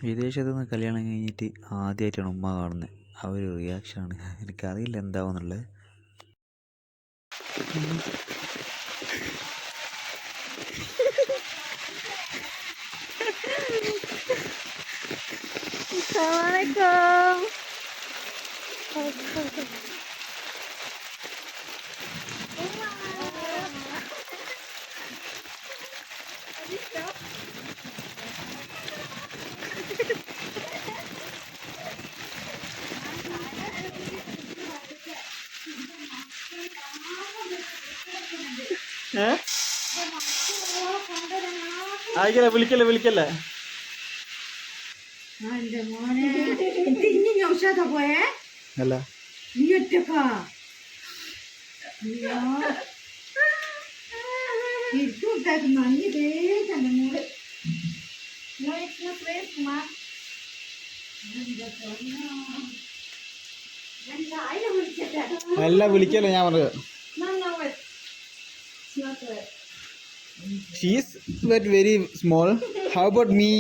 വിദേശത്തു നിന്ന് കല്യാണം കഴിഞ്ഞിട്ട് ആദ്യമായിട്ടാണ് ഉമ്മ കാണുന്നത്. ആ ഒരു റിയാക്ഷനാണ്, എനിക്കറിയില്ല എന്താവുന്നുള്ളത്. Assalamualaikum. ആയിക്കല്ലേ, വിളിക്കല്ലേ വിളിക്കല്ലേ. അല്ല അല്ല വിളിക്കല്ലേ, ഞാൻ പറഞ്ഞത്. She is very small. How about me?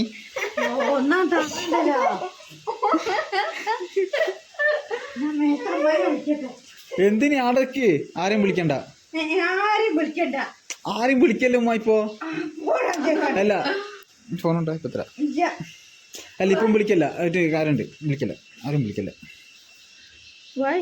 എന്തിനു അടക്ക്? ആരെയും വിളിക്കണ്ട, ആരും വിളിക്കല്ലേ ഉമ്മ ഇപ്പോ. അല്ല ഫോണുണ്ടോ ഇപ്പൊ? എത്ര അല്ല ഇപ്പം വിളിക്കല്ല, കാര്യമുണ്ട്, വിളിക്കല്ല, ആരും വിളിക്കല്ല. Why?